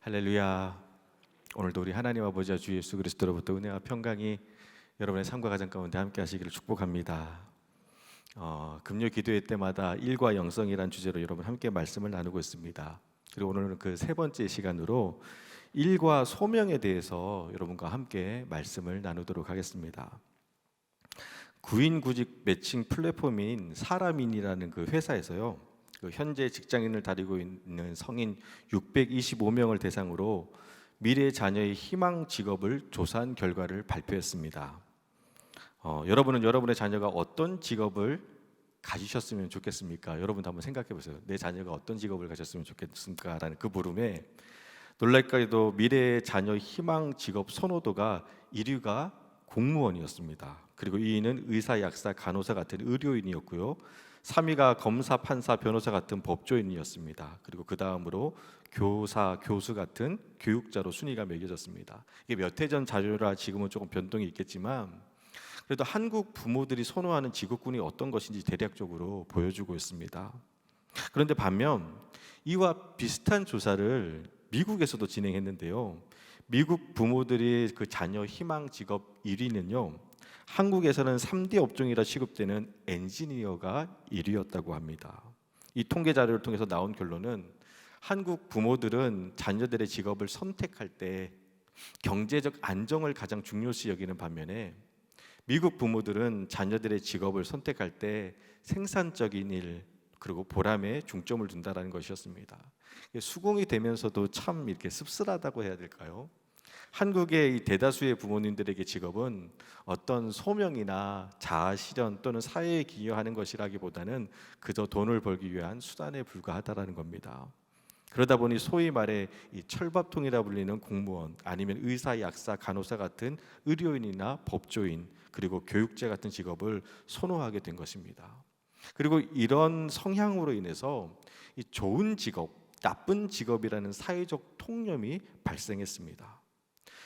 할렐루야. 오늘도 우리 하나님 아버지와 주 예수 그리스도로부터 은혜와 평강이 여러분의 삶과 가정 가운데 함께 하시기를 축복합니다. 금요 기도회 때마다 일과 영성이란 주제로 여러분 함께 말씀을 나누고 있습니다. 그리고 오늘은 그 세 번째 시간으로 일과 소명에 대해서 여러분과 함께 말씀을 나누도록 하겠습니다. 구인구직 매칭 플랫폼인 사람인이라는 그 회사에서요, 현재 직장인을 다니고 있는 성인 625명을 대상으로 미래 자녀의 희망 직업을 조사한 결과를 발표했습니다. 여러분은 여러분의 자녀가 어떤 직업을 가지셨으면 좋겠습니까? 여러분도 한번 생각해 보세요. 내 자녀가 어떤 직업을 가졌으면 좋겠습니까? 라는 그 물음에 놀랍게도 미래 자녀 희망 직업 선호도가 1위가 공무원이었습니다. 그리고 2위는 의사, 약사, 간호사 같은 의료인이었고요. 3위가 검사, 판사, 변호사 같은 법조인이었습니다. 그리고 그 다음으로 교사, 교수 같은 교육자로 순위가 매겨졌습니다. 이게 몇 해 전 자료라 지금은 조금 변동이 있겠지만 그래도 한국 부모들이 선호하는 직업군이 어떤 것인지 대략적으로 보여주고 있습니다. 그런데 반면 이와 비슷한 조사를 미국에서도 진행했는데요. 미국 부모들이 그 자녀 희망 직업 1위는요. 한국에서는 3D 업종이라 취급되는 엔지니어가 1위였다고 합니다. 이 통계 자료를 통해서 나온 결론은 한국 부모들은 자녀들의 직업을 선택할 때 경제적 안정을 가장 중요시 여기는 반면에 미국 부모들은 자녀들의 직업을 선택할 때 생산적인 일 그리고 보람에 중점을 둔다라는 것이었습니다. 수긍이 되면서도 참 이렇게 씁쓸하다고 해야 될까요? 한국의 이 대다수의 부모님들에게 직업은 어떤 소명이나 자아 실현 또는 사회에 기여하는 것이라기보다는 그저 돈을 벌기 위한 수단에 불과하다라는 겁니다. 그러다 보니 소위 말해 이 철밥통이라 불리는 공무원 아니면 의사, 약사, 간호사 같은 의료인이나 법조인 그리고 교육자 같은 직업을 선호하게 된 것입니다. 그리고 이런 성향으로 인해서 이 좋은 직업, 나쁜 직업이라는 사회적 통념이 발생했습니다.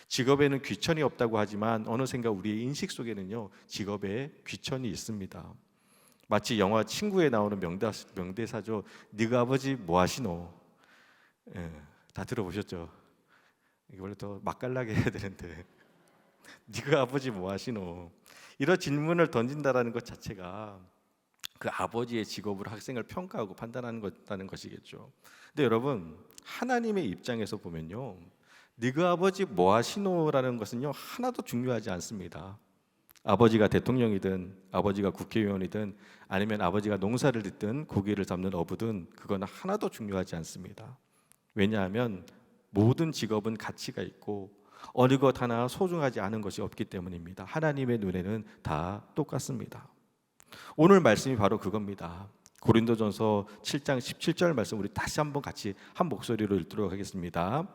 직업에는 귀천이 없다고 하지만 어느샌가 우리의 인식 속에는요 직업에 귀천이 있습니다. 마치 영화 친구에 나오는 명대사죠. 네가 아버지 뭐 하시노? 다 들어보셨죠? 이게 원래 더 맛깔나게 해야 되는데 네가 아버지 뭐 하시노? 이런 질문을 던진다라는 것 자체가 그 아버지의 직업으로 학생을 평가하고 판단하는 것다는 것이겠죠. 근데 여러분 하나님의 입장에서 보면요. 네가 아버지 뭐 하시노라는 것은요 하나도 중요하지 않습니다. 아버지가 대통령이든 아버지가 국회의원이든 아니면 아버지가 농사를 짓든 고기를 잡는 어부든 그건 하나도 중요하지 않습니다. 왜냐하면 모든 직업은 가치가 있고 어느 것 하나 소중하지 않은 것이 없기 때문입니다. 하나님의 눈에는 다 똑같습니다. 오늘 말씀이 바로 그겁니다. 고린도전서 7장 17절 말씀 우리 다시 한번 같이 한 목소리로 읽도록 하겠습니다.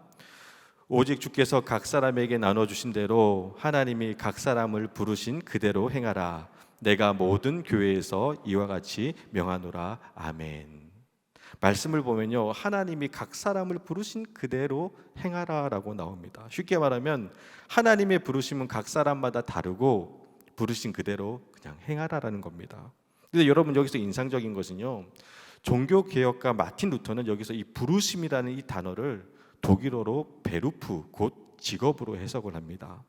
오직 주께서 각 사람에게 나눠주신 대로 하나님이 각 사람을 부르신 그대로 행하라. 내가 모든 교회에서 이와 같이 명하노라. 아멘. 말씀을 보면요 하나님이 각 사람을 부르신 그대로 행하라라고 나옵니다. 쉽게 말하면 하나님의 부르심은 각 사람마다 다르고 부르신 그대로 그냥 행하라라는 겁니다. 근데 여러분 여기서 인상적인 것은요 종교개혁가 마틴 루터는 여기서 이 부르심이라는 이 단어를 독일어로 베루프 곧 직업으로 해석을 합니다.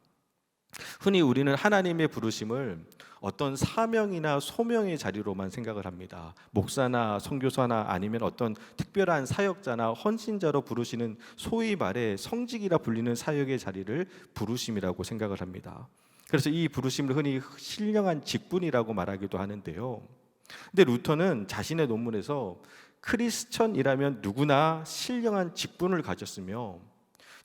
흔히 우리는 하나님의 부르심을 어떤 사명이나 소명의 자리로만 생각을 합니다. 목사나 선교사나 아니면 어떤 특별한 사역자나 헌신자로 부르시는 소위 말해 성직이라 불리는 사역의 자리를 부르심이라고 생각을 합니다. 그래서 이 부르심을 흔히 신령한 직분이라고 말하기도 하는데요. 근데 루터는 자신의 논문에서 크리스천이라면 누구나 신령한 직분을 가졌으며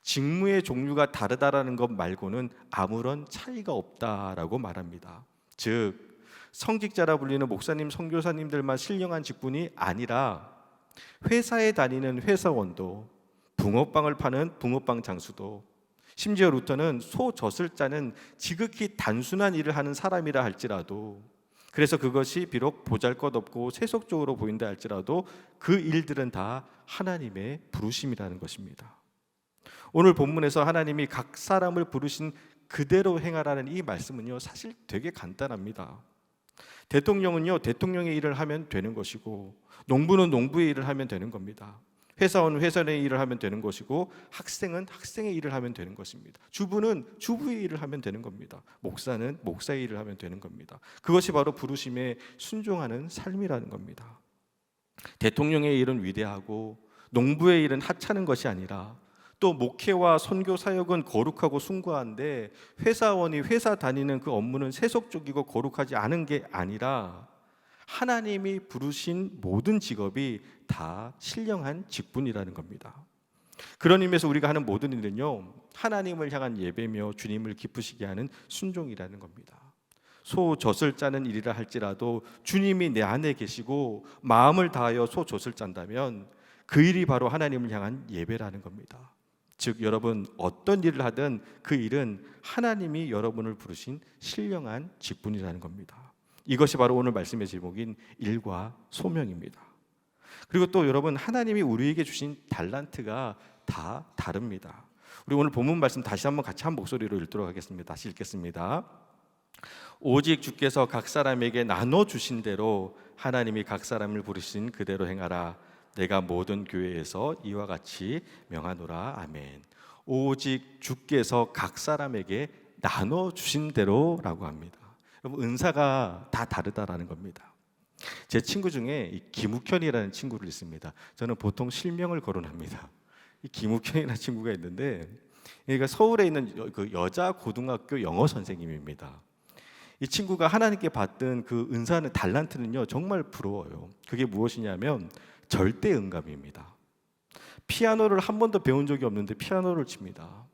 직무의 종류가 다르다라는 것 말고는 아무런 차이가 없다라고 말합니다. 즉 성직자라 불리는 목사님, 선교사님들만 신령한 직분이 아니라 회사에 다니는 회사원도 붕어빵을 파는 붕어빵 장수도 심지어 루터는 소 젖을 짜는 지극히 단순한 일을 하는 사람이라 할지라도 그래서 그것이 비록 보잘것없고 세속적으로 보인다 할지라도 그 일들은 다 하나님의 부르심이라는 것입니다. 오늘 본문에서 하나님이 각 사람을 부르신 그대로 행하라는 이 말씀은요 사실 되게 간단합니다. 대통령은요 대통령의 일을 하면 되는 것이고 농부는 농부의 일을 하면 되는 겁니다. 회사원은 회사의 일을 하면 되는 것이고 학생은 학생의 일을 하면 되는 것입니다. 주부는 주부의 일을 하면 되는 겁니다. 목사는 목사의 일을 하면 되는 겁니다. 그것이 바로 부르심에 순종하는 삶이라는 겁니다. 대통령의 일은 위대하고 농부의 일은 하찮은 것이 아니라 또 목회와 선교 사역은 거룩하고 숭고한데 회사원이 회사 다니는 그 업무는 세속적이고 거룩하지 않은 게 아니라 하나님이 부르신 모든 직업이 다 신령한 직분이라는 겁니다. 그런 의미에서 우리가 하는 모든 일은요, 하나님을 향한 예배며 주님을 기쁘시게 하는 순종이라는 겁니다. 소젖을 짜는 일이라 할지라도 주님이 내 안에 계시고 마음을 다하여 소젖을 짠다면 그 일이 바로 하나님을 향한 예배라는 겁니다. 즉 여러분 어떤 일을 하든 그 일은 하나님이 여러분을 부르신 신령한 직분이라는 겁니다. 이것이 바로 오늘 말씀의 제목인 일과 소명입니다. 그리고 또 여러분 하나님이 우리에게 주신 달란트가 다 다릅니다. 우리 오늘 본문 말씀 다시 한번 같이 한 목소리로 읽도록 하겠습니다. 다시 읽겠습니다. 오직 주께서 각 사람에게 나눠 주신 대로 하나님이 각 사람을 부르신 그대로 행하라. 내가 모든 교회에서 이와 같이 명하노라. 아멘. 오직 주께서 각 사람에게 나눠 주신 대로라고 합니다. 여러분 은사가 다 다르다라는 겁니다. 제 친구 중에 이 김욱현이라는 친구를 있습니다. 저는 보통 실명을 거론합니다. 이 김욱현이라는 친구가 있는데 얘가 서울에 있는 그 여자 고등학교 영어 선생님입니다. 이 친구가 하나님께 받은 그 은사는 달란트는요 정말 부러워요. 그게 무엇이냐면 절대 음감입니다. 피아노를 한 번도 배운 적이 없는데 피아노를 칩니다.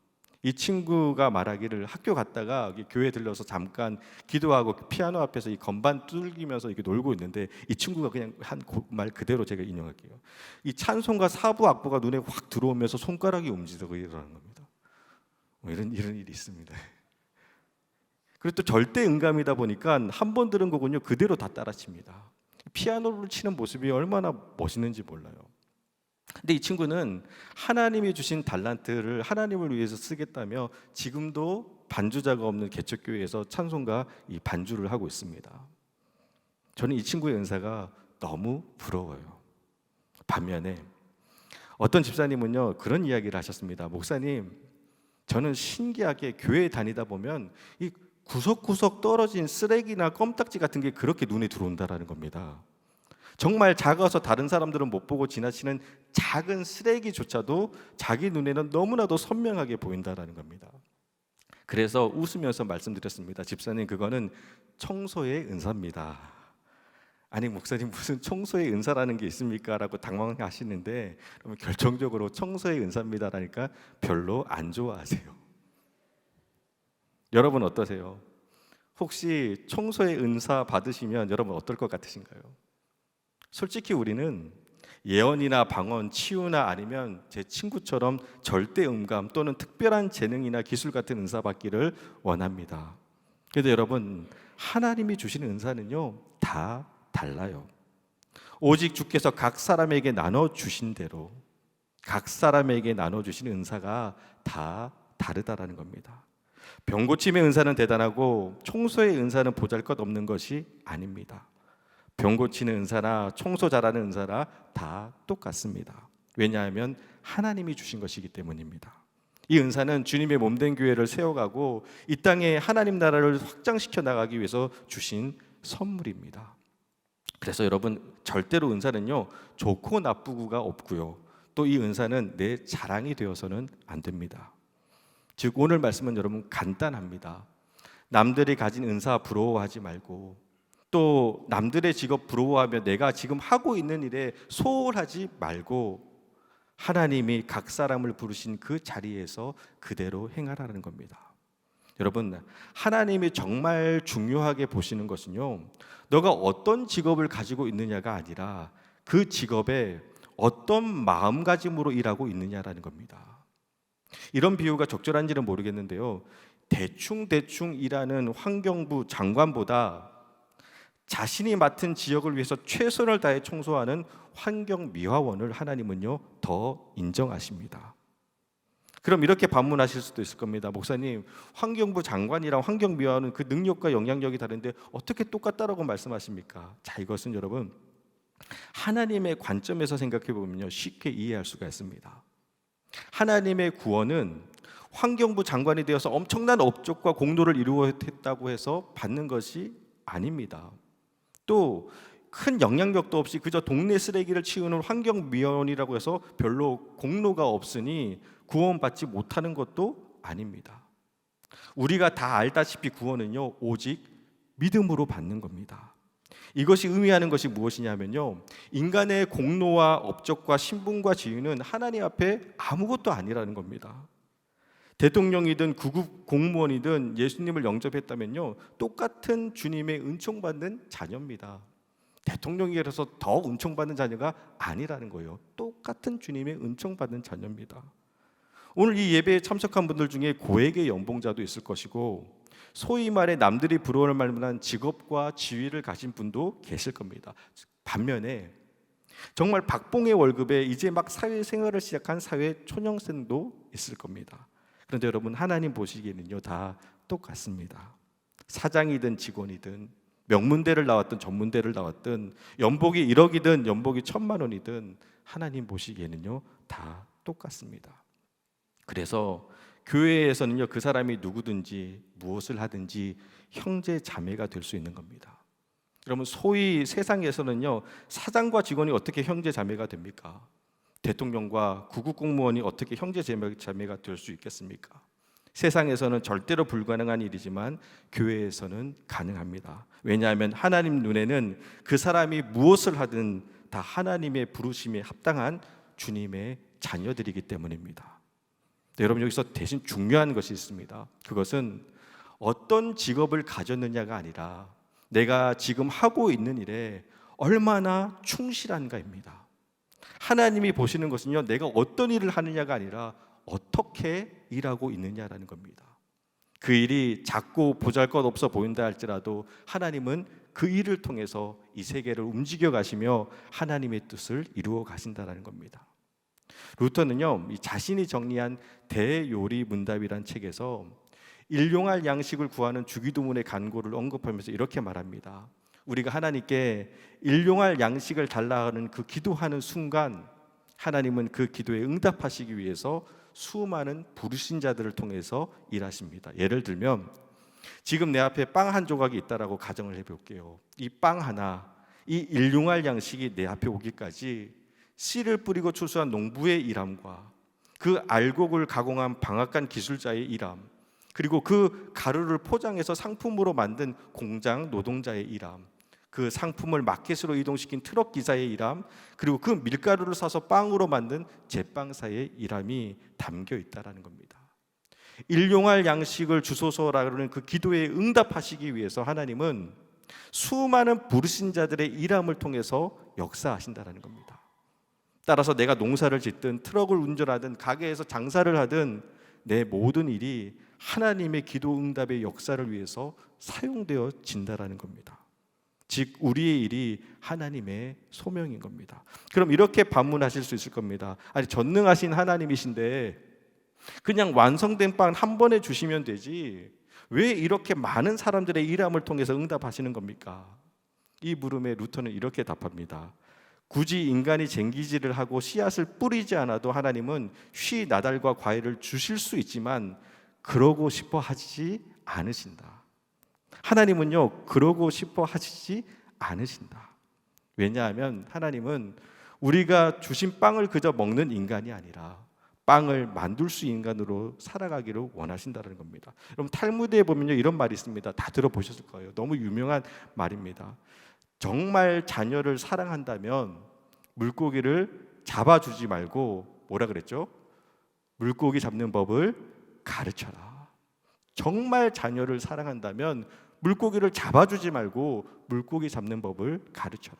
이 친구가 말하기를 학교 갔다가 교회 들려서 잠깐 기도하고 피아노 앞에서 이 건반 두들기면서 이렇게 놀고 있는데 이 친구가 그냥 한 말 그대로 제가 인용할게요. 이 찬송가 사부 악보가 눈에 확 들어오면서 손가락이 움직이고 이러는 겁니다. 이런 일이 있습니다. 그리고 또 절대 음감이다 보니까 한 번 들은 거군요 그대로 다 따라칩니다. 피아노를 치는 모습이 얼마나 멋있는지 몰라요. 근데 이 친구는 하나님이 주신 달란트를 하나님을 위해서 쓰겠다며 지금도 반주자가 없는 개척교회에서 찬송가 이 반주를 하고 있습니다. 저는 이 친구의 은사가 너무 부러워요. 반면에 어떤 집사님은요 그런 이야기를 하셨습니다. 목사님, 저는 신기하게 교회에 다니다 보면 이 구석구석 떨어진 쓰레기나 껌딱지 같은 게 그렇게 눈에 들어온다라는 겁니다. 정말 작아서 다른 사람들은 못 보고 지나치는 작은 쓰레기조차도 자기 눈에는 너무나도 선명하게 보인다라는 겁니다. 그래서 웃으면서 말씀드렸습니다. 집사님, 그거는 청소의 은사입니다. 아니 목사님 무슨 청소의 은사라는 게 있습니까? 라고 당황하시는데 결정적으로 청소의 은사입니다라니까 별로 안 좋아하세요. 여러분 어떠세요? 혹시 청소의 은사 받으시면 여러분 어떨 것 같으신가요? 솔직히 우리는 예언이나 방언, 치유나 아니면 제 친구처럼 절대 음감 또는 특별한 재능이나 기술 같은 은사 받기를 원합니다. 그런데 여러분 하나님이 주시는 은사는요 다 달라요. 오직 주께서 각 사람에게 나눠 주신 대로 각 사람에게 나눠 주시는 은사가 다 다르다라는 겁니다. 병 고침의 은사는 대단하고 청소의 은사는 보잘것없는 것이 아닙니다. 병 고치는 은사나 청소 잘하는 은사나 다 똑같습니다. 왜냐하면 하나님이 주신 것이기 때문입니다. 이 은사는 주님의 몸된 교회를 세워가고 이 땅에 하나님 나라를 확장시켜 나가기 위해서 주신 선물입니다. 그래서 여러분 절대로 은사는요 좋고 나쁘고가 없고요 또 이 은사는 내 자랑이 되어서는 안 됩니다. 즉 오늘 말씀은 여러분 간단합니다. 남들이 가진 은사 부러워하지 말고 또 남들의 직업 부러워하며 내가 지금 하고 있는 일에 소홀하지 말고 하나님이 각 사람을 부르신 그 자리에서 그대로 행하라는 겁니다. 여러분 하나님이 정말 중요하게 보시는 것은요 너가 어떤 직업을 가지고 있느냐가 아니라 그 직업에 어떤 마음가짐으로 일하고 있느냐라는 겁니다. 이런 비유가 적절한지는 모르겠는데요 대충 일하는 환경부 장관보다 자신이 맡은 지역을 위해서 최선을 다해 청소하는 환경미화원을 하나님은요 더 인정하십니다. 그럼 이렇게 반문하실 수도 있을 겁니다. 목사님, 환경부 장관이랑 환경미화원은 그 능력과 영향력이 다른데 어떻게 똑같다라고 말씀하십니까? 자, 이것은 여러분 하나님의 관점에서 생각해 보면요, 쉽게 이해할 수가 있습니다. 하나님의 구원은 환경부 장관이 되어서 엄청난 업적과 공로를 이루었다고 해서 받는 것이 아닙니다. 또 큰 영향력도 없이 그저 동네 쓰레기를 치우는 환경미원이라고 해서 별로 공로가 없으니 구원받지 못하는 것도 아닙니다. 우리가 다 알다시피 구원은요, 오직 믿음으로 받는 겁니다. 이것이 의미하는 것이 무엇이냐면요, 인간의 공로와 업적과 신분과 지위는 하나님 앞에 아무것도 아니라는 겁니다. 대통령이든 구급 공무원이든 예수님을 영접했다면요, 똑같은 주님의 은총받는 자녀입니다. 대통령이라서 더 은총받는 자녀가 아니라는 거예요. 똑같은 주님의 은총받는 자녀입니다. 오늘 이 예배에 참석한 분들 중에 고액의 연봉자도 있을 것이고, 소위 말해 남들이 부러워할 만한 직업과 지위를 가진 분도 계실 겁니다. 반면에 정말 박봉의 월급에 이제 막 사회생활을 시작한 사회 초년생도 있을 겁니다. 그런데 여러분, 하나님 보시기에는요, 다 똑같습니다. 사장이든 직원이든 명문대를 나왔든 전문대를 나왔든 연봉이 1억이든 연봉이 1,000만 원이든 하나님 보시기에는요, 다 똑같습니다. 그래서 교회에서는요, 그 사람이 누구든지 무엇을 하든지 형제 자매가 될 수 있는 겁니다. 여러분, 소위 세상에서는요, 사장과 직원이 어떻게 형제 자매가 됩니까? 대통령과 구급 공무원이 어떻게 형제 자매가 될 수 있겠습니까? 세상에서는 절대로 불가능한 일이지만 교회에서는 가능합니다. 왜냐하면 하나님 눈에는 그 사람이 무엇을 하든 다 하나님의 부르심에 합당한 주님의 자녀들이기 때문입니다. 네, 여러분, 여기서 대신 중요한 것이 있습니다. 그것은 어떤 직업을 가졌느냐가 아니라 내가 지금 하고 있는 일에 얼마나 충실한가입니다. 하나님이 보시는 것은요, 내가 어떤 일을 하느냐가 아니라 어떻게 일하고 있느냐라는 겁니다. 그 일이 작고 보잘것없어 보인다 할지라도 하나님은 그 일을 통해서 이 세계를 움직여 가시며 하나님의 뜻을 이루어 가신다는 겁니다. 루터는요, 자신이 정리한 대요리 문답이란 책에서 일용할 양식을 구하는 주기도문의 간구를 언급하면서 이렇게 말합니다. 우리가 하나님께 일용할 양식을 달라 하는 그 기도하는 순간 하나님은 그 기도에 응답하시기 위해서 수많은 부르신 자들을 통해서 일하십니다. 예를 들면 지금 내 앞에 빵 한 조각이 있다라고 가정을 해볼게요. 이 빵 하나, 이 일용할 양식이 내 앞에 오기까지 씨를 뿌리고 추수한 농부의 일함과 그 알곡을 가공한 방앗간 기술자의 일함, 그리고 그 가루를 포장해서 상품으로 만든 공장 노동자의 일함, 그 상품을 마켓으로 이동시킨 트럭 기사의 일함, 그리고 그 밀가루를 사서 빵으로 만든 제빵사의 일함이 담겨 있다는 겁니다. 일용할 양식을 주소서라는 그 기도에 응답하시기 위해서 하나님은 수많은 부르신 자들의 일함을 통해서 역사하신다는 겁니다. 따라서 내가 농사를 짓든 트럭을 운전하든 가게에서 장사를 하든 내 모든 일이 하나님의 기도 응답의 역사를 위해서 사용되어진다는 겁니다. 즉 우리의 일이 하나님의 소명인 겁니다. 그럼 이렇게 반문하실 수 있을 겁니다. 아니, 전능하신 하나님이신데 그냥 완성된 빵 한 번에 주시면 되지 왜 이렇게 많은 사람들의 일함을 통해서 응답하시는 겁니까? 이 물음에 루터는 이렇게 답합니다. 굳이 인간이 쟁기질을 하고 씨앗을 뿌리지 않아도 하나님은 쉬 나달과 과일을 주실 수 있지만 그러고 싶어 하지 않으신다. 하나님은요, 그러고 싶어 하시지 않으신다. 왜냐하면 하나님은 우리가 주신 빵을 그저 먹는 인간이 아니라 빵을 만들 수 인간으로 살아가기를 원하신다는 겁니다. 여러분, 탈무드에 보면요, 이런 말이 있습니다. 다 들어보셨을 거예요. 너무 유명한 말입니다. 정말 자녀를 사랑한다면 물고기를 잡아주지 말고 뭐라 그랬죠? 물고기 잡는 법을 가르쳐라. 정말 자녀를 사랑한다면 물고기를 잡아주지 말고 물고기 잡는 법을 가르쳐라.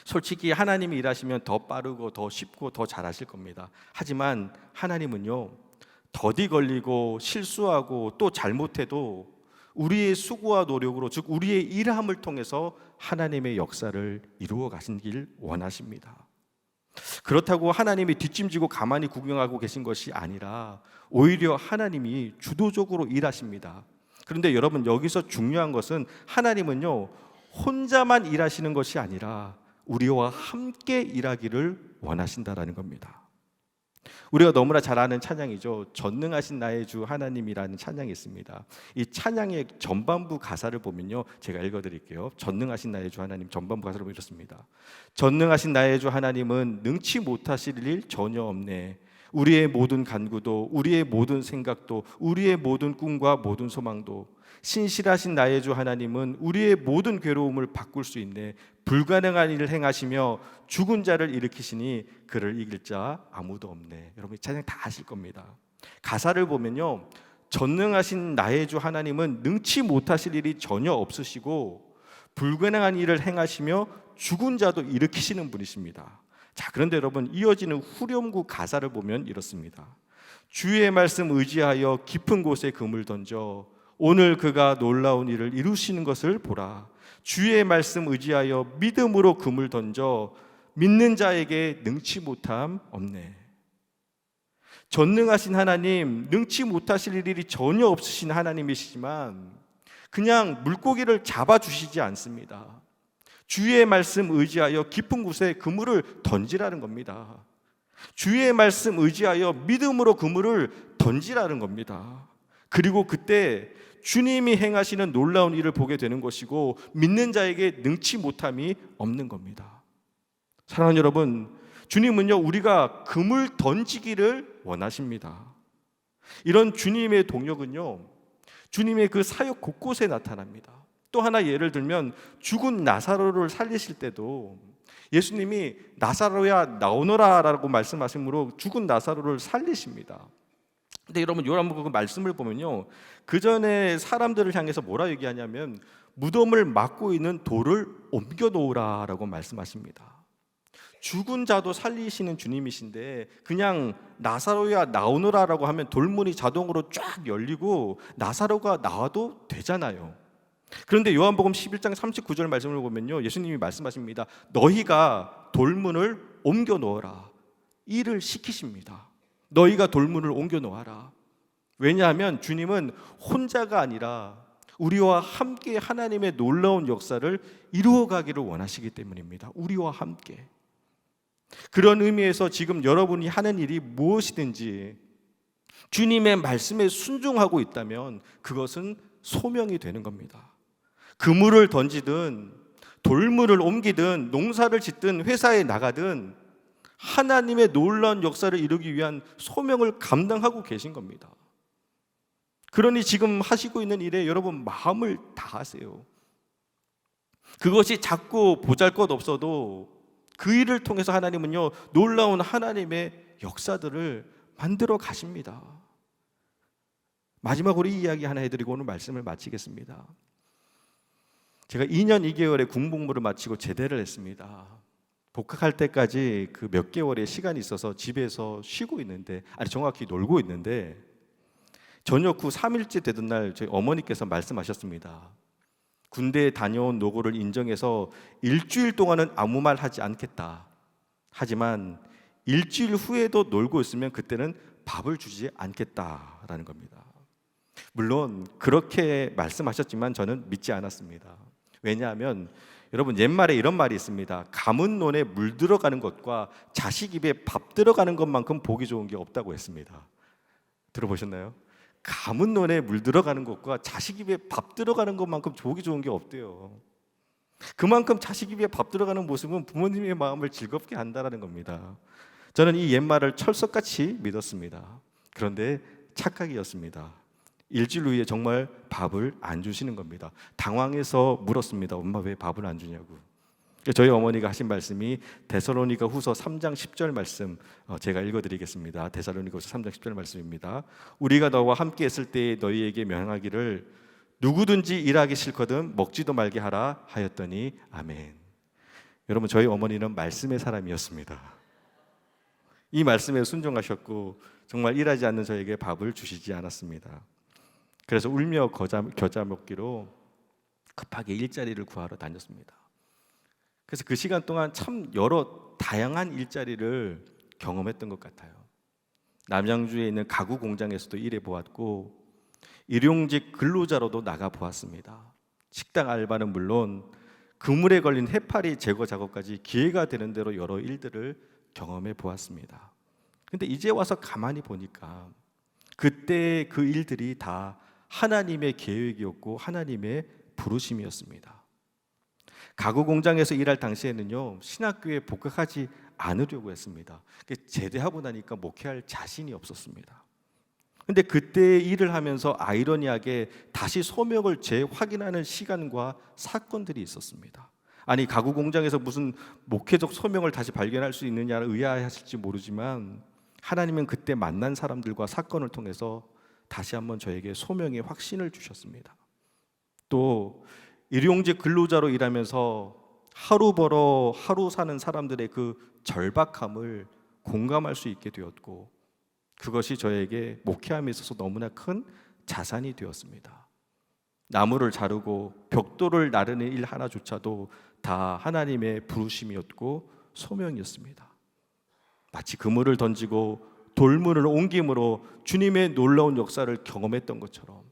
솔직히 하나님이 일하시면 더 빠르고 더 쉽고 더 잘하실 겁니다. 하지만 하나님은요, 더디 걸리고 실수하고 또 잘못해도 우리의 수고와 노력으로, 즉 우리의 일함을 통해서 하나님의 역사를 이루어 가시길 원하십니다. 그렇다고 하나님이 뒷짐지고 가만히 구경하고 계신 것이 아니라 오히려 하나님이 주도적으로 일하십니다. 그런데 여러분, 여기서 중요한 것은 하나님은요, 혼자만 일하시는 것이 아니라 우리와 함께 일하기를 원하신다라는 겁니다. 우리가 너무나 잘 아는 찬양이죠. 전능하신 나의 주 하나님이라는 찬양이 있습니다. 이 찬양의 전반부 가사를 보면요, 제가 읽어드릴게요. 전능하신 나의 주 하나님, 전반부 가사를 보면 이렇습니다. 전능하신 나의 주 하나님은 능치 못하실 일 전혀 없네. 우리의 모든 간구도, 우리의 모든 생각도, 우리의 모든 꿈과 모든 소망도, 신실하신 나의 주 하나님은 우리의 모든 괴로움을 바꿀 수 있네. 불가능한 일을 행하시며 죽은 자를 일으키시니 그를 이길 자 아무도 없네. 여러분, 이 찬양 다 아실 겁니다. 가사를 보면요, 전능하신 나의 주 하나님은 능치 못하실 일이 전혀 없으시고 불가능한 일을 행하시며 죽은 자도 일으키시는 분이십니다. 자, 그런데 여러분, 이어지는 후렴구 가사를 보면 이렇습니다. 주의 말씀 의지하여 깊은 곳에 금을 던져 오늘 그가 놀라운 일을 이루시는 것을 보라. 주의 말씀 의지하여 믿음으로 금을 던져 믿는 자에게 능치 못함 없네. 전능하신 하나님, 능치 못하실 일이 전혀 없으신 하나님이시지만 그냥 물고기를 잡아주시지 않습니다. 주의 말씀 의지하여 깊은 곳에 그물을 던지라는 겁니다. 주의 말씀 의지하여 믿음으로 그물을 던지라는 겁니다. 그리고 그때 주님이 행하시는 놀라운 일을 보게 되는 것이고 믿는 자에게 능치 못함이 없는 겁니다. 사랑하는 여러분, 주님은요, 우리가 금을 던지기를 원하십니다. 이런 주님의 동력은요, 주님의 그 사역 곳곳에 나타납니다. 또 하나 예를 들면 죽은 나사로를 살리실 때도 예수님이 나사로야 나오너라 라고 말씀하심으로 죽은 나사로를 살리십니다. 근데 여러분, 요한복음 그 말씀을 보면요, 그 전에 사람들을 향해서 뭐라 얘기하냐면 무덤을 막고 있는 돌을 옮겨 놓으라 라고 말씀하십니다. 죽은 자도 살리시는 주님이신데 그냥 나사로야 나오너라 라고 하면 돌문이 자동으로 쫙 열리고 나사로가 나와도 되잖아요. 그런데 요한복음 11장 39절 말씀을 보면요, 예수님이 말씀하십니다. 너희가 돌문을 옮겨 놓아라. 일을 시키십니다. 너희가 돌문을 옮겨 놓아라. 왜냐하면 주님은 혼자가 아니라 우리와 함께 하나님의 놀라운 역사를 이루어가기를 원하시기 때문입니다. 우리와 함께. 그런 의미에서 지금 여러분이 하는 일이 무엇이든지 주님의 말씀에 순종하고 있다면 그것은 소명이 되는 겁니다. 그물을 던지든 돌문을 옮기든 농사를 짓든 회사에 나가든 하나님의 놀라운 역사를 이루기 위한 소명을 감당하고 계신 겁니다. 그러니 지금 하시고 있는 일에 여러분 마음을 다하세요. 그것이 작고 보잘것없어도 그 일을 통해서 하나님은요, 놀라운 하나님의 역사들을 만들어 가십니다. 마지막으로 이 이야기 하나 해드리고 오늘 말씀을 마치겠습니다. 제가 2년 2개월의 군복무를 마치고 제대를 했습니다. 복학할 때까지 그 몇 개월의 시간이 있어서 집에서 쉬고 있는데, 아니 정확히 놀고 있는데, 저녁 후 3일째 되던 날 저희 어머니께서 말씀하셨습니다. 군대에 다녀온 노고를 인정해서 일주일 동안은 아무 말 하지 않겠다. 하지만 일주일 후에도 놀고 있으면 그때는 밥을 주지 않겠다라는 겁니다. 물론 그렇게 말씀하셨지만 저는 믿지 않았습니다. 왜냐하면 여러분, 옛말에 이런 말이 있습니다. 가문 논에 물 들어가는 것과 자식 입에 밥 들어가는 것만큼 보기 좋은 게 없다고 했습니다. 들어보셨나요? 가문 논에 물 들어가는 것과 자식 입에 밥 들어가는 것만큼 보기 좋은 게 없대요. 그만큼 자식 입에 밥 들어가는 모습은 부모님의 마음을 즐겁게 한다는 겁니다. 저는 이 옛말을 철석같이 믿었습니다. 그런데 착각이었습니다. 일주일 후에 정말 밥을 안 주시는 겁니다. 당황해서 물었습니다. 엄마 왜 밥을 안 주냐고. 저희 어머니가 하신 말씀이 데살로니가 후서 3장 10절 말씀, 제가 읽어드리겠습니다. 데살로니가 후서 3장 10절 말씀입니다. 우리가 너와 함께 했을 때 너희에게 명하기를 누구든지 일하기 싫거든 먹지도 말게 하라 하였더니 아멘. 여러분, 저희 어머니는 말씀의 사람이었습니다. 이 말씀에 순종하셨고 정말 일하지 않는 저에게 밥을 주시지 않았습니다. 그래서 울며 겨자 먹기로 급하게 일자리를 구하러 다녔습니다. 그래서 그 시간 동안 참 여러 다양한 일자리를 경험했던 것 같아요. 남양주에 있는 가구 공장에서도 일해 보았고 일용직 근로자로도 나가 보았습니다. 식당 알바는 물론 그물에 걸린 해파리 제거 작업까지 기회가 되는 대로 여러 일들을 경험해 보았습니다. 근데 이제 와서 가만히 보니까 그때 그 일들이 다 하나님의 계획이었고 하나님의 부르심이었습니다. 가구 공장에서 일할 당시에는요, 신학교에 복학하지 않으려고 했습니다. 제대하고 나니까 목회할 자신이 없었습니다. 근데 그때 일을 하면서 아이러니하게 다시 소명을 재확인하는 시간과 사건들이 있었습니다. 아니, 가구 공장에서 무슨 목회적 소명을 다시 발견할 수 있느냐를 의아해하실지 모르지만 하나님은 그때 만난 사람들과 사건을 통해서 다시 한번 저에게 소명의 확신을 주셨습니다. 또 일용직 근로자로 일하면서 하루 벌어 하루 사는 사람들의 그 절박함을 공감할 수 있게 되었고, 그것이 저에게 목회함에 있어서 너무나 큰 자산이 되었습니다. 나무를 자르고 벽돌을 나르는 일 하나조차도 다 하나님의 부르심이었고 소명이었습니다. 마치 그물을 던지고 돌문을 옮김으로 주님의 놀라운 역사를 경험했던 것처럼,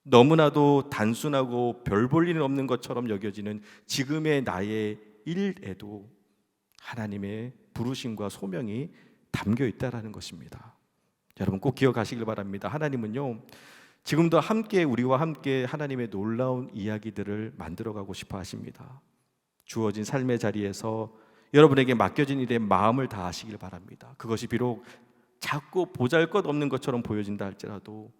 너무나도 단순하고 별 볼 일은 없는 것처럼 여겨지는 지금의 나의 일에도 하나님의 부르심과 소명이 담겨 있다라는 것입니다. 여러분 꼭 기억하시길 바랍니다. 하나님은요, 지금도 우리와 함께 하나님의 놀라운 이야기들을 만들어가고 싶어 하십니다. 주어진 삶의 자리에서 여러분에게 맡겨진 일에 마음을 다하시길 바랍니다. 그것이 비록 작고 보잘것없는 것처럼 보여진다 할지라도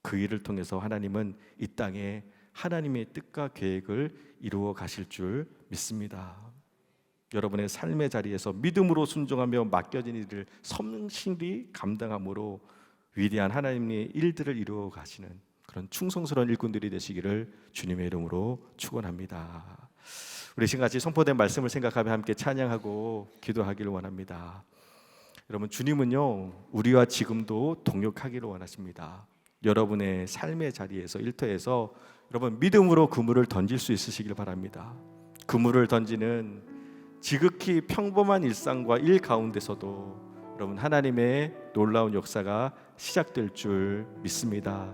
그 일을 통해서 하나님은 이 땅에 하나님의 뜻과 계획을 이루어 가실 줄 믿습니다. 여러분의 삶의 자리에서 믿음으로 순종하며 맡겨진 일을 성실히 감당함으로 위대한 하나님의 일들을 이루어 가시는 그런 충성스러운 일꾼들이 되시기를 주님의 이름으로 축원합니다. 우리 시간같이 선포된 말씀을 생각하며 함께 찬양하고 기도하기를 원합니다. 여러분, 주님은요, 우리와 지금도 동역하기를 원하십니다. 여러분의 삶의 자리에서, 일터에서 여러분 믿음으로 그물을 던질 수 있으시길 바랍니다. 그물을 던지는 지극히 평범한 일상과 일 가운데서도 여러분 하나님의 놀라운 역사가 시작될 줄 믿습니다.